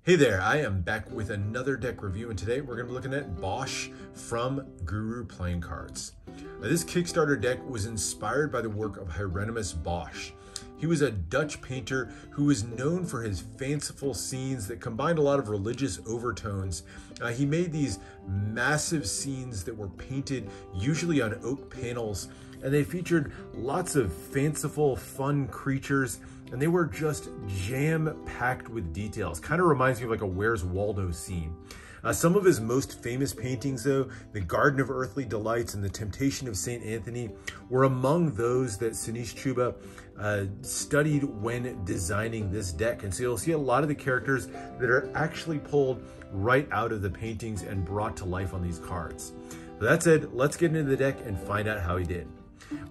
Hey there, I am back with another deck review, and today we're going to be looking at Bosch from Guru Playing Cards. Now, this Kickstarter deck was inspired by the work of Hieronymus Bosch. He was a Dutch painter who was known for his fanciful scenes that combined a lot of religious overtones. He made these massive scenes that were painted usually on oak panels, and they featured lots of fanciful, fun creatures, and they were just jam-packed with details. Kind of reminds me of like a Where's Waldo scene. Some of his most famous paintings, though, the Garden of Earthly Delights and the Temptation of St. Anthony, were among those that Sinish Chuba studied when designing this deck. And so you'll see a lot of the characters that are actually pulled right out of the paintings and brought to life on these cards. So that said, let's get into the deck and find out how he did.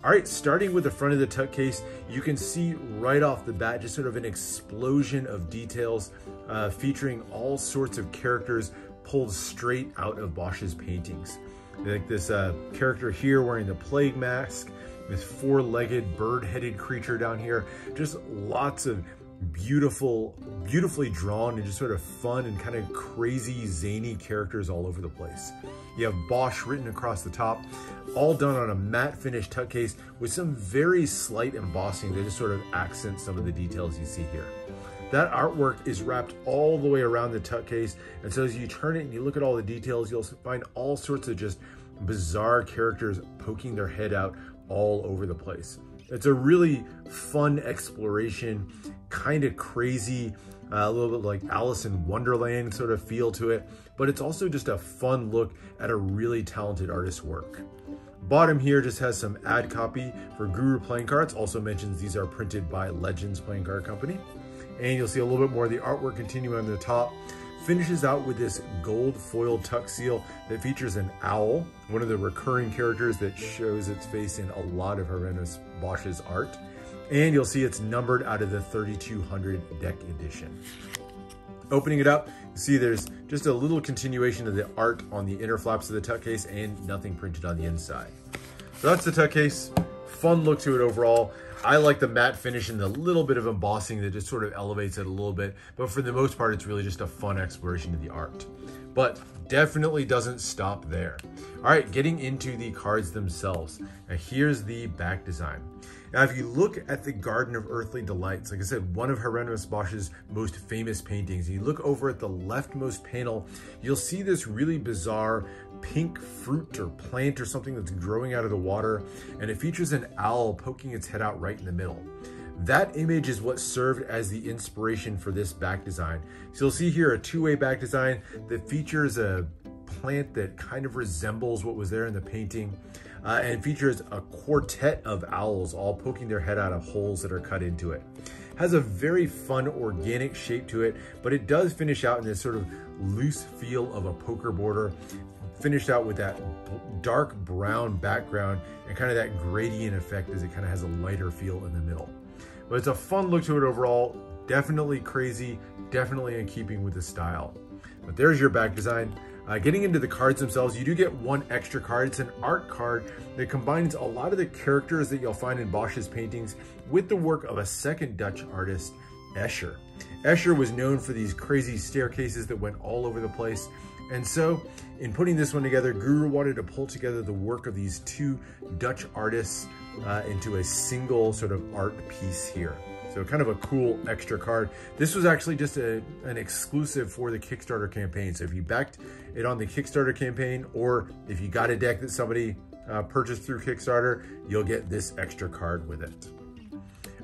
All right, starting with the front of the tuck case, you can see right off the bat just sort of an explosion of details featuring all sorts of characters pulled straight out of Bosch's paintings. Like this character here wearing the plague mask, this four-legged bird-headed creature down here, just lots of beautifully drawn and just sort of fun and kind of crazy, zany characters all over the place. You have Bosch written across the top, all done on a matte finish tuck case with some very slight embossing that just sort of accents some of the details you see here. That artwork is wrapped all the way around the tuck case, and so as you turn it and you look at all the details, you'll find all sorts of just bizarre characters poking their head out all over the place. It's a really fun exploration, kind of crazy, a little bit like Alice in Wonderland sort of feel to it, but it's also just a fun look at a really talented artist's work. Bottom here just has some ad copy for Guru Playing Cards, also mentions these are printed by Legends Playing Card Company. And you'll see a little bit more of the artwork continuing on the top. Finishes out with this gold foiled tuck seal that features an owl, one of the recurring characters that shows its face in a lot of Hieronymus Bosch's art. And you'll see it's numbered out of the 3200 deck edition. Opening it up, you see there's just a little continuation of the art on the inner flaps of the tuck case and nothing printed on the inside. So that's the tuck case. Fun look to it overall. I like the matte finish and the little bit of embossing that just sort of elevates it a little bit, but for the most part, it's really just a fun exploration of the art. But definitely doesn't stop there. All right, getting into the cards themselves. Now here's the back design. Now, if you look at the Garden of Earthly Delights, like I said, one of Hieronymus Bosch's most famous paintings, and you look over at the leftmost panel, you'll see this really bizarre pink fruit or plant or something that's growing out of the water, and it features an owl poking its head out right in the middle. That image is what served as the inspiration for this back design. So you'll see here a two-way back design that features a plant that kind of resembles what was there in the painting, and features a quartet of owls all poking their head out of holes that are cut into it. Has a very fun organic shape to it, but it does finish out in this sort of loose feel of a poker border, finished out with that dark brown background and kind of that gradient effect as it kind of has a lighter feel in the middle. But it's a fun look to it overall, definitely crazy, definitely in keeping with the style. But there's your back design. Getting into the cards themselves, you do get one extra card. It's an art card that combines a lot of the characters that you'll find in Bosch's paintings with the work of a second Dutch artist, Escher. Escher was known for these crazy staircases that went all over the place. And so in putting this one together, Guru wanted to pull together the work of these two Dutch artists into a single sort of art piece here. So kind of a cool extra card. This was actually just an exclusive for the Kickstarter campaign. So if you backed it on the Kickstarter campaign, or if you got a deck that somebody purchased through Kickstarter, you'll get this extra card with it.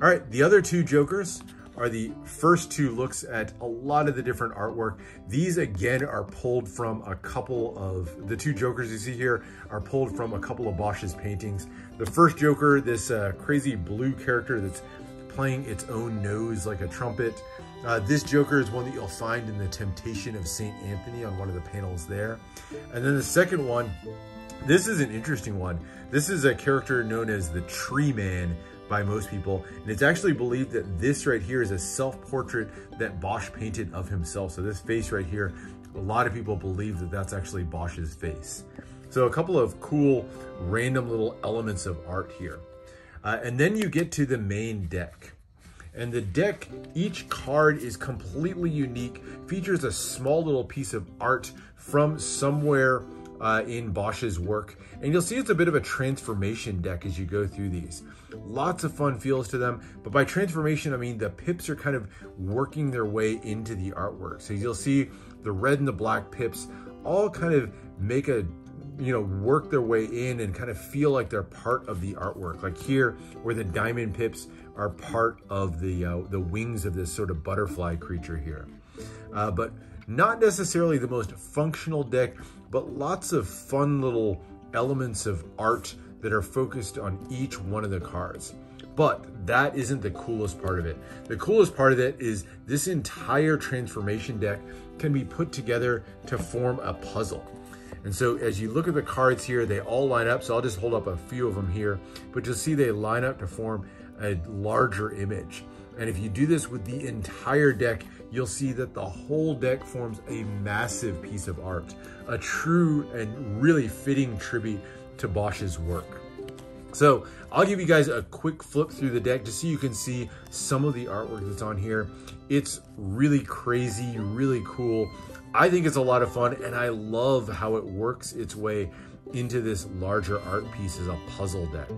All right, the other two jokers are the first two looks at a lot of the different artwork. These again are pulled from a couple of, the two jokers you see here are pulled from a couple of Bosch's paintings. The first joker, this crazy blue character that's playing its own nose like a trumpet. This joker is one that you'll find in the Temptation of St. Anthony on one of the panels there. And then the second one, this is an interesting one. This is a character known as the Tree Man by most people, and it's actually believed that this right here is a self-portrait that Bosch painted of himself. So this face right here, a lot of people believe that that's actually Bosch's face. So a couple of cool random little elements of art here. And then you get to the main deck. And the deck, each card is completely unique, features a small little piece of art from somewhere in Bosch's work. And you'll see it's a bit of a transformation deck as you go through these. Lots of fun feels to them, but by transformation, I mean the pips are kind of working their way into the artwork. So you'll see the red and the black pips all kind of make a, work their way in and kind of feel like they're part of the artwork. Like here, where the diamond pips are part of the wings of this sort of butterfly creature here. But not necessarily the most functional deck, but lots of fun little elements of art that are focused on each one of the cards. But that isn't the coolest part of it. The coolest part of it is this entire transformation deck can be put together to form a puzzle. And so as you look at the cards here, they all line up. So I'll just hold up a few of them here, but you'll see they line up to form a larger image. And if you do this with the entire deck, you'll see that the whole deck forms a massive piece of art, a true and really fitting tribute to Bosch's work. So I'll give you guys a quick flip through the deck just so you can see some of the artwork that's on here. It's really crazy, really cool. I think it's a lot of fun, and I love how it works its way into this larger art piece as a puzzle deck.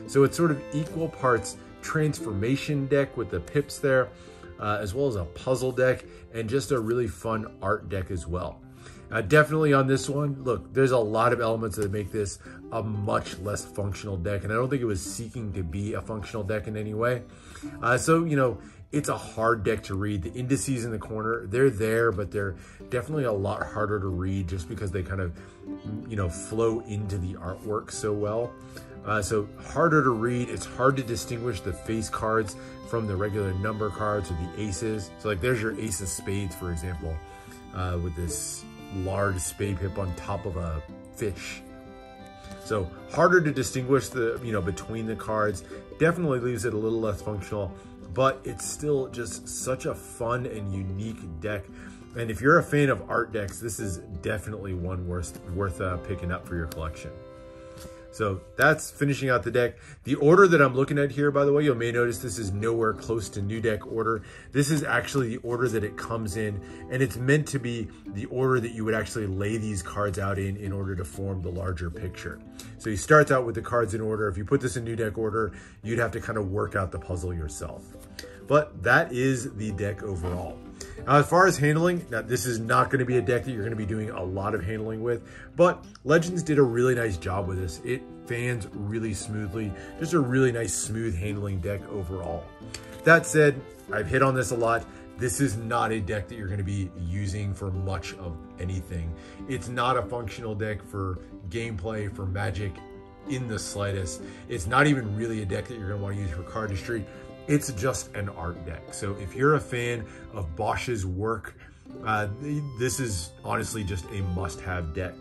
So it's sort of equal parts transformation deck with the pips there, as well as a puzzle deck and just a really fun art deck as well. Definitely on this one, look, there's a lot of elements that make this a much less functional deck, and I don't think it was seeking to be a functional deck in any way. So, it's a hard deck to read. The indices in the corner, they're there, but they're definitely a lot harder to read just because they kind of, flow into the artwork so well. So harder to read. It's hard to distinguish the face cards from the regular number cards or the aces. So like there's your ace of spades, for example, with this large spade pip on top of a fish. So harder to distinguish the, between the cards. Definitely leaves it a little less functional, but it's still just such a fun and unique deck. And if you're a fan of art decks, this is definitely one worth picking up for your collection. So that's finishing out the deck. The order that I'm looking at here, by the way, you may notice this is nowhere close to new deck order. This is actually the order that it comes in, and it's meant to be the order that you would actually lay these cards out in order to form the larger picture. So he starts out with the cards in order. If you put this in new deck order, you'd have to kind of work out the puzzle yourself. But that is the deck overall. Now, as far as handling, now this is not going to be a deck that you're going to be doing a lot of handling with, but Legends did a really nice job with this. It fans really smoothly, just a really nice smooth handling deck overall. That said, I've hit on this a lot. This is not a deck that you're going to be using for much of anything. It's not a functional deck for gameplay, for Magic in the slightest. It's not even really a deck that you're going to want to use for cardistry. It's just an art deck. So if you're a fan of Bosch's work, this is honestly just a must-have deck.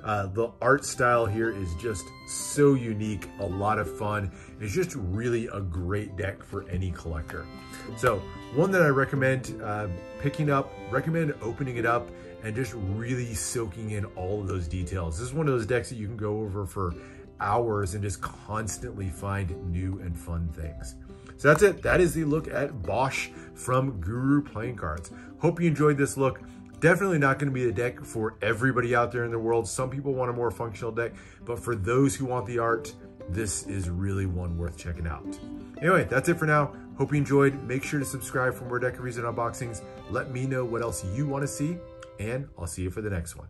The art style here is just so unique, a lot of fun. It's just really a great deck for any collector. So one that I recommend picking up, recommend opening it up and just really soaking in all of those details. This is one of those decks that you can go over for hours and just constantly find new and fun things. So that's it. That is the look at Bosch from Guru Playing Cards. Hope you enjoyed this look. Definitely not going to be the deck for everybody out there in the world. Some people want a more functional deck, but for those who want the art, this is really one worth checking out. Anyway, that's it for now. Hope you enjoyed. Make sure to subscribe for more deck reviews and unboxings. Let me know what else you want to see, and I'll see you for the next one.